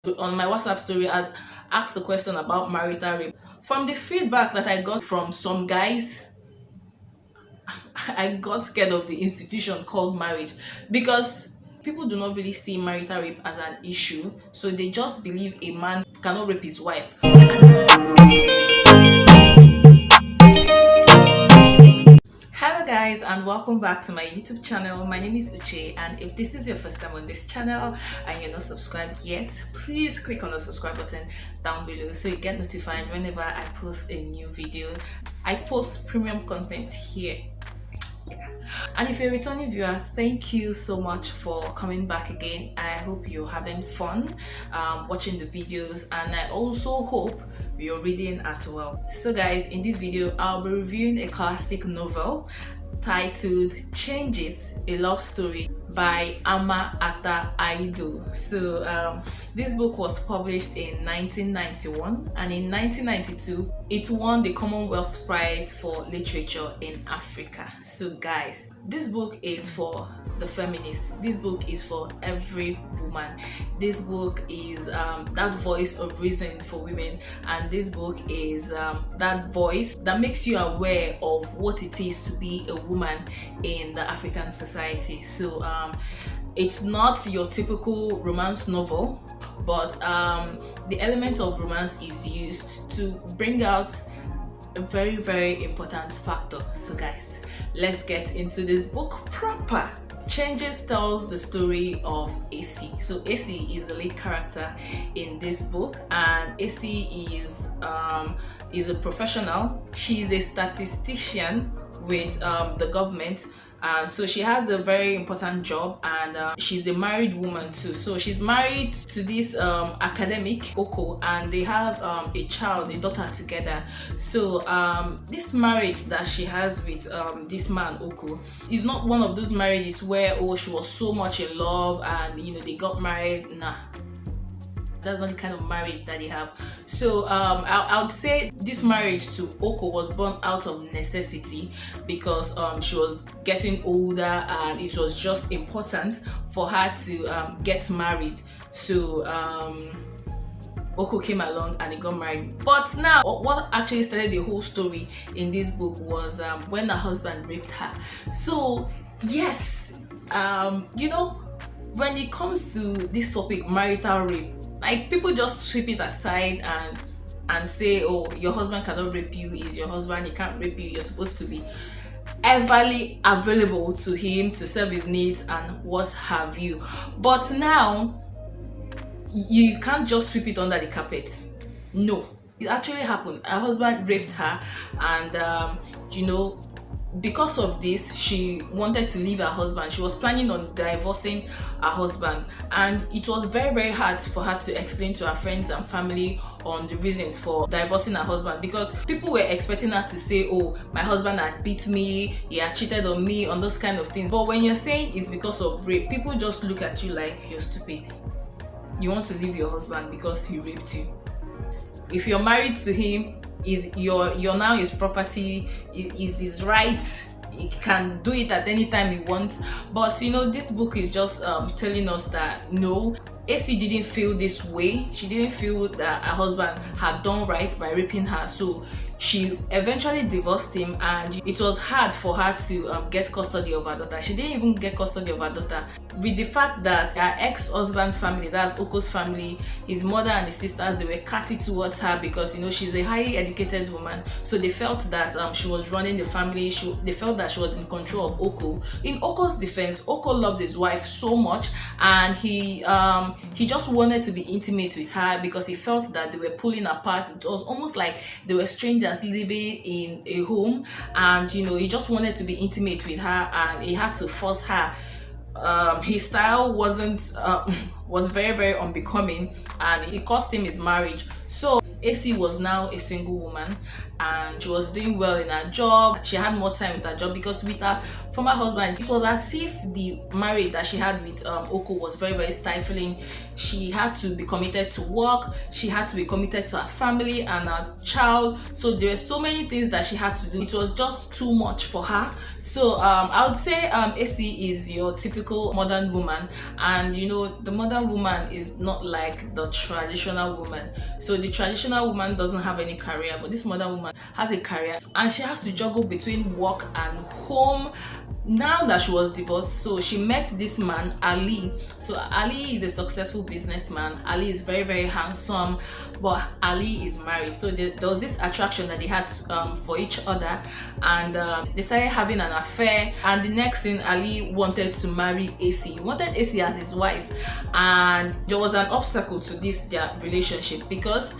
On my WhatsApp story, I asked a question about marital rape. From the feedback that I got from some guys, I got scared of the institution called marriage because people do not really see marital rape as an issue, so they just believe a man cannot rape his wife. Hello guys, and welcome back to my YouTube channel. My name is Uche, and if this is your first time on this channel and you're not subscribed yet, please click on the subscribe button down below so you get notified whenever I post a new video. I post premium content here. And if you're a returning viewer, thank you so much for coming back again. I hope you're having fun watching the videos, and I also hope you're reading as well. So guys, in this video I'll be reviewing a classic novel titled Changes, a Love Story by Ama Ata Aidoo. So this book was published in 1991, and in 1992 it won the Commonwealth Prize for Literature in Africa. So guys, this book is for the feminists. This book is for every woman. This book is that voice of reason for women, and this book is that voice that makes you aware of what it is to be a woman in the African society. So it's not your typical romance novel, but the element of romance is used to bring out a very, very important factor. So guys, let's get into this book proper. Changes tells the story of AC. So AC is the lead character in this book, and AC is a professional. She is a statistician with the government. So she has a very important job, and she's a married woman too. So she's married to this academic Oko, and they have a child, a daughter together. So this marriage that she has with this man Oko is not one of those marriages where she was so much in love and they got married. Nah, that's not the kind of marriage that they have. So I would say this marriage to Oko was born out of necessity, because she was getting older and it was just important for her to get married. So Oko came along and they got married. But now what actually started the whole story in this book was when her husband raped her. So yes, when it comes to this topic, marital rape, like, people just sweep it aside and say, oh, your husband cannot rape you, he's your husband, he can't rape you, you're supposed to be everly available to him to serve his needs and what have you. But now you can't just sweep it under the carpet. No, it actually happened. Her husband raped her, and because of this, she wanted to leave her husband. She was planning on divorcing her husband, and it was very, very hard for her to explain to her friends and family on the reasons for divorcing her husband, because people were expecting her to say, oh, my husband had beat me, he had cheated on me, on those kind of things. But when you're saying it's because of rape, people just look at you like you're stupid. You want to leave your husband because he raped you. If you're married to him, is you're now his property, is his right. He can do it at any time he wants. But this book is just telling us that no, AC didn't feel this way. She didn't feel that her husband had done right by raping her, so she eventually divorced him, and it was hard for her to get custody of her daughter. She didn't even get custody of her daughter, with the fact that her ex-husband's family, that's Oko's family, his mother and his sisters, they were catty towards her because she's a highly educated woman. So they felt that she was running the family. They felt that she was in control of Oko. In Oko's defense, Oko loved his wife so much, and he just wanted to be intimate with her because he felt that they were pulling apart. It was almost like they were strangers living in a home, and he just wanted to be intimate with her, and he had to force her. His style was very, very unbecoming, and it cost him his marriage. So AC was now a single woman, and she was doing well in her job. She had more time with her job because with her former husband, it was as if the marriage that she had with Oko was very, very stifling. She had to be committed to work, she had to be committed to her family and her child. So there were so many things that she had to do. It was just too much for her. So I would say AC is your typical modern woman, and the modern woman is not like the traditional woman. So the traditional woman doesn't have any career, but this modern woman has a career, and she has to juggle between work and home. Now that she was divorced, so she met this man, Ali. So Ali is a successful businessman. Ali is very, very handsome, but Ali is married. So there was this attraction that they had for each other, and they started having an affair. And the next thing, Ali wanted to marry AC. He wanted AC as his wife, and there was an obstacle to their relationship because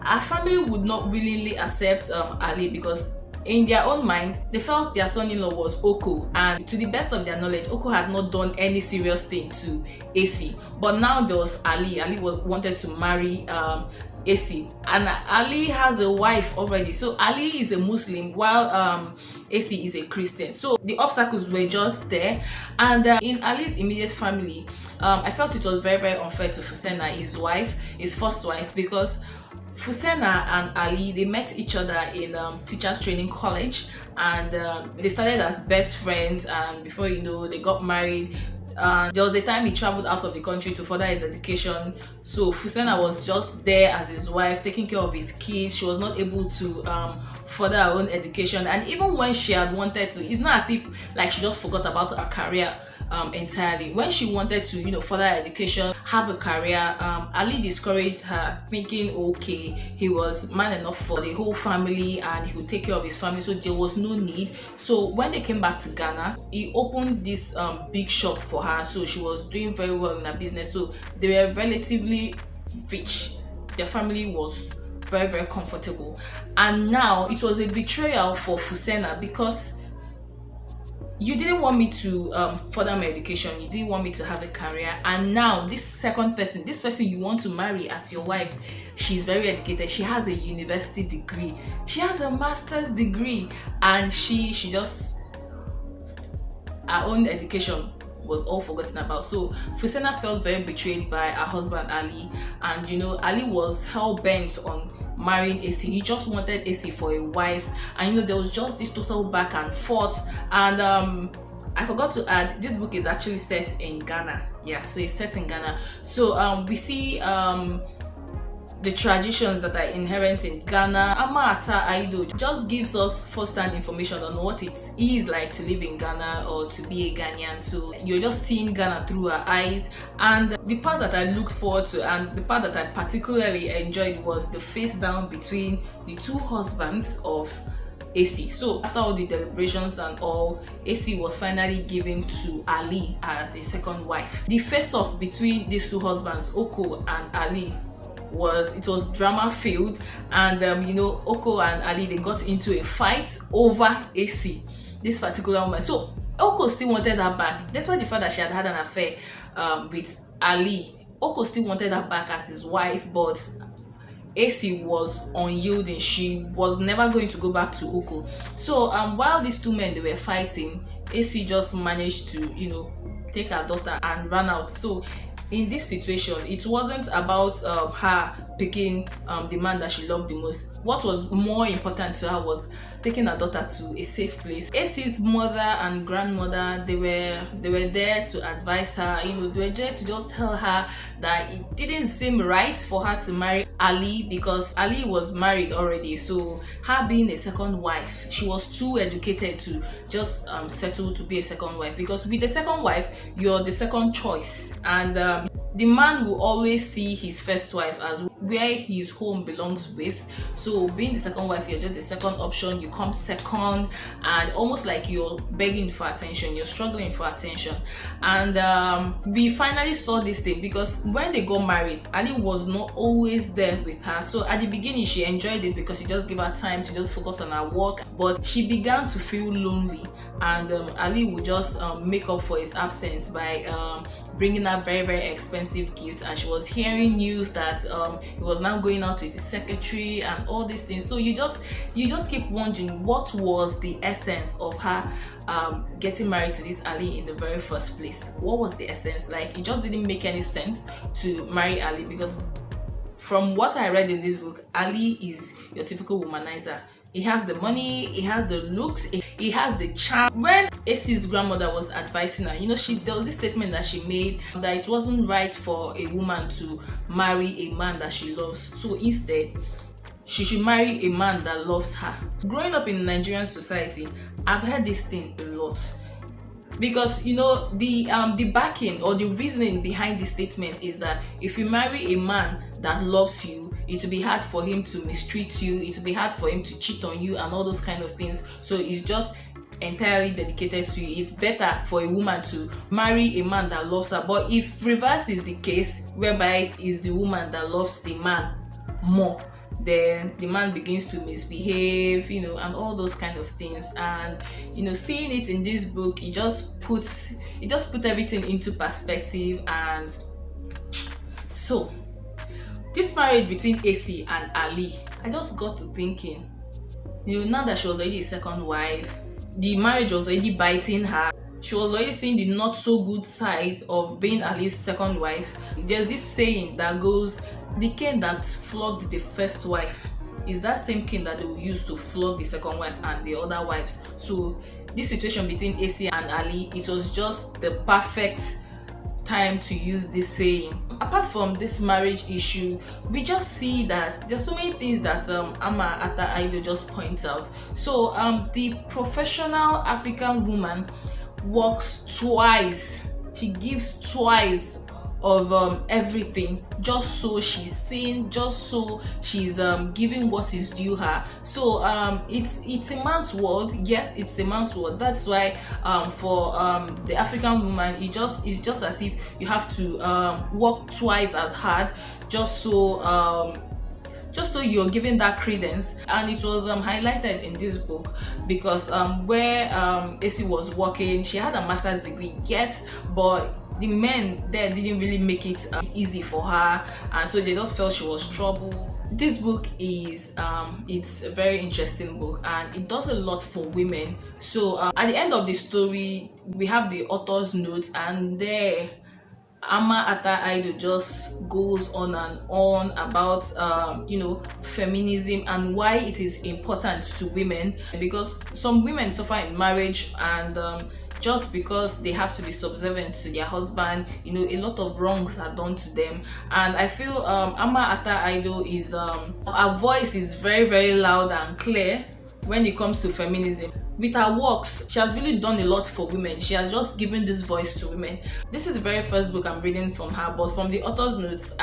her family would not willingly accept Ali, because in their own mind, they felt their son-in-law was Oko, and to the best of their knowledge, Oko had not done any serious thing to AC. But now there was Ali. Ali wanted to marry AC, and Ali has a wife already. So Ali is a Muslim while AC is a Christian. So the obstacles were just there, and in Ali's immediate family, I felt it was very, very unfair to Fusena, his wife, his first wife, because Fusena and Ali, they met each other in teachers training college, and they started as best friends, and before you know, they got married. There was a time he traveled out of the country to further his education, so Fusena was just there as his wife, taking care of his kids. She was not able to further her own education, and even when she had wanted to, it's not as if like she just forgot about her career entirely. When she wanted to further her education, have a career, Ali discouraged her, thinking okay, he was man enough for the whole family and he would take care of his family, so there was no need. So when they came back to Ghana, he opened this big shop for her, so she was doing very well in her business. So they were relatively rich, their family was very, very comfortable. And now it was a betrayal for Fusena, because you didn't want me to further my education, you didn't want me to have a career, and now this person you want to marry as your wife, she's very educated, she has a university degree, she has a master's degree, and she just, her own education was all forgotten about. So Fusena felt very betrayed by her husband Ali, and Ali was hell-bent on marrying AC. He just wanted AC for a wife, and there was just this total back and forth. And I forgot to add, this book is actually set in Ghana. Yeah, so it's set in Ghana. So we see the traditions that are inherent in Ghana. Amata Aidoo just gives us first-hand information on what it is like to live in Ghana or to be a Ghanaian. So you're just seeing Ghana through her eyes. And the part that I looked forward to, and the part that I particularly enjoyed, was the face down between the two husbands of AC. So after all the deliberations and all, AC was finally given to Ali as a second wife. The face-off between these two husbands, Oko and Ali, was drama filled, and Oko and Ali, they got into a fight over AC, this particular woman. So Oko still wanted her back, despite the fact that she had had an affair with Ali. Oko still wanted her back as his wife, but AC was unyielding. She was never going to go back to Oko. So while these two men, they were fighting, AC just managed to take her daughter and run out. So in this situation, it wasn't about her picking the man that she loved the most. What was more important to her was taking her daughter to a safe place. AC's mother and grandmother, they were there to advise her. They were there to just tell her that it didn't seem right for her to marry Ali, because Ali was married already. So her being a second wife, she was too educated to just settle to be a second wife, because with the second wife, you're the second choice, and the man will always see his first wife as where his home belongs with. So being the second wife, you're just the second option, you come second, and almost like you're begging for attention, you're struggling for attention. And we finally saw this thing, because when they got married, Ali was not always there with her. So at the beginning, she enjoyed this because she just gave her time to just focus on her work, but she began to feel lonely, and Ali would just make up for his absence by bringing her very, very expensive gifts, and she was hearing news that he was now going out with his secretary and all these things. So you just keep wondering, what was the essence of her getting married to this Ali in the very first place? What was the essence? Like, it just didn't make any sense to marry Ali, because from what I read in this book, Ali is your typical womanizer. He has the money, he has the looks, he has the charm. When Acey's grandmother was advising her, there was this statement that she made that it wasn't right for a woman to marry a man that she loves. So instead, she should marry a man that loves her. Growing up in Nigerian society, I've heard this thing a lot. Because the backing or the reasoning behind this statement is that if you marry a man that loves you, it will be hard for him to mistreat you, it will be hard for him to cheat on you and all those kind of things. So it's just entirely dedicated to you. It's better for a woman to marry a man that loves her. But if reverse is the case, whereby it's the woman that loves the man more, then the man begins to misbehave, and all those kind of things. And seeing it in this book, it just puts everything into perspective. And so this marriage between Acey and Ali, I just got to thinking, now that she was already a second wife, the marriage was already biting her. She was already seeing the not so good side of being Ali's second wife. There's this saying that goes, the cane that flogged the first wife is that same cane that they will use to flog the second wife and the other wives. So this situation between Acey and Ali, it was just the perfect time to use this saying. Apart from this marriage issue, we just see that there's so many things that Ama Ata Aidoo just points out. So the professional African woman works twice. She gives twice of everything, just so she's seen, just so she's giving what is due her. So it's a man's world. Yes, it's a man's world. That's why for the African woman, it's just as if you have to work twice as hard, just so you're giving that credence. And it was highlighted in this book because where Acey was working, she had a master's degree, yes, but the men there didn't really make it easy for her, and so they just felt she was trouble. This book is it's a very interesting book, and it does a lot for women. So at the end of the story, we have the author's notes, and there Ama Ata Aidoo just goes on and on about feminism and why it is important to women, because some women suffer in marriage, and just because they have to be subservient to their husband, a lot of wrongs are done to them. And I feel Ama Ata Aidoo is her voice is very, very loud and clear when it comes to feminism. With her works, she has really done a lot for women. She has just given this voice to women. This is the very first book I'm reading from her, but from the author's notes,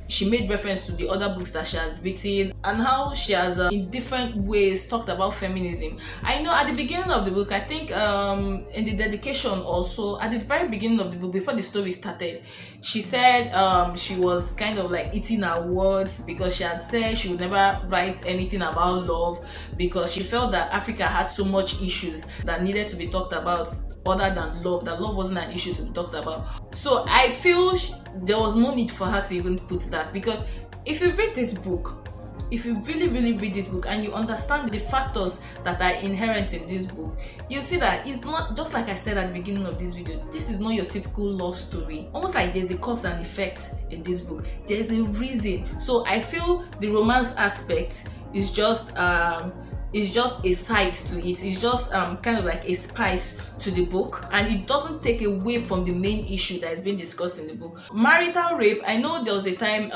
she made reference to the other books that she had written and how she has in different ways talked about feminism. I know at the beginning of the book, I think in the dedication also, at the very beginning of the book, before the story started, she said she was kind of like eating her words, because she had said she would never write anything about love, because she felt that Africa had so much issues that needed to be talked about other than love, that love wasn't an issue to be talked about. So I feel there was no need for her to even put that, because if you read this book, if you really, really read this book and you understand the factors that are inherent in this book, you'll see that it's not, just like I said at the beginning of this video, this is not your typical love story. Almost like there's a cause and effect in this book. There's a reason. So I feel the romance aspect is just a side to it. It's just kind of like a spice to the book, and it doesn't take away from the main issue that is being discussed in the book. Marital rape, I know there was a time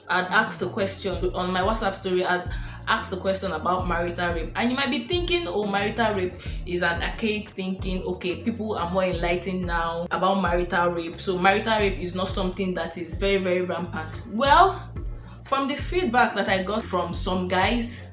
I'd asked a question on my WhatsApp story. I'd asked a question about marital rape, and you might be thinking, oh, marital rape is an archaic thinking. Okay, people are more enlightened now about marital rape, so marital rape is not something that is very, very rampant. Well, from the feedback that I got from some guys,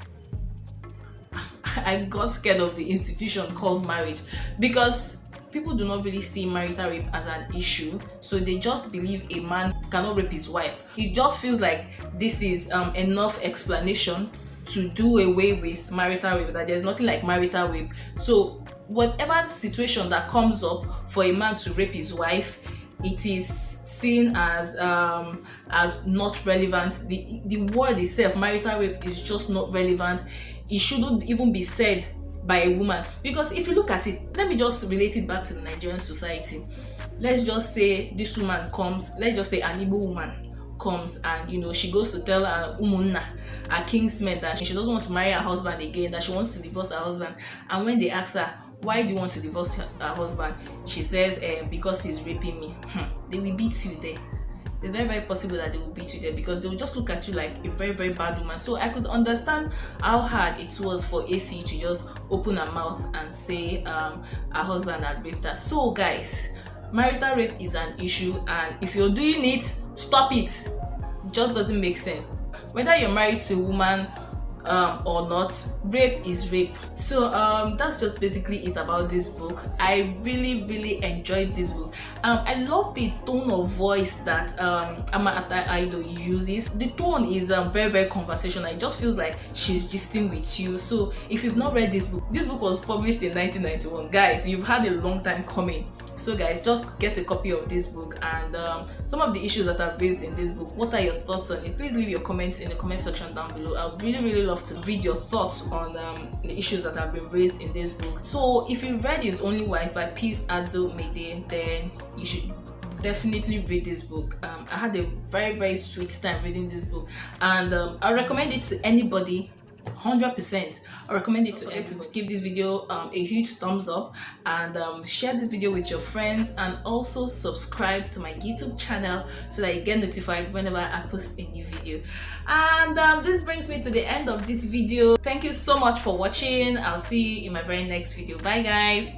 I got scared of the institution called marriage, because people do not really see marital rape as an issue. So they just believe a man cannot rape his wife. It just feels like this is enough explanation to do away with marital rape, that there's nothing like marital rape. So whatever situation that comes up for a man to rape his wife, it is seen as not relevant. The word itself, marital rape, is just not relevant. It shouldn't even be said by a woman, because if you look at it, let me just relate it back to the Nigerian society. Let's just say this woman comes, let's just say an Igbo woman comes, and she goes to tell her umunna, her kinsmen, that she doesn't want to marry her husband again, that she wants to divorce her husband. And when they ask her, why do you want to divorce her husband, she says, because he's raping me. They will beat you there. It's very, very possible that they will beat you there, because they will just look at you like a very, very bad woman. So I could understand how hard it was for AC to just open her mouth and say her husband had raped her. So guys, marital rape is an issue, and if you're doing it, stop it. It just doesn't make sense. Whether you're married to a woman or not, rape is rape. So that's just basically it about this book. I really, really enjoyed this book. I love the tone of voice that Aidoo uses. The tone is very, very conversational. It just feels like she's gisting with you. So if you've not read this book was published in 1991. Guys, you've had a long time coming. So guys, just get a copy of this book, and some of the issues that I've raised in this book, what are your thoughts on it? Please leave your comments in the comment section down below. I'd really, really love to read your thoughts on the issues that have been raised in this book. So if you read His Only Wife by Peace Adzo Mede, then you should definitely read this book. I had a very, very sweet time reading this book, and I recommend it to anybody. 100%. I recommend it to everyone. Give this video a huge thumbs up, and share this video with your friends, and also subscribe to my YouTube channel so that you get notified whenever I post a new video. And this brings me to the end of this video. Thank you so much for watching. I'll see you in my very next video. Bye guys.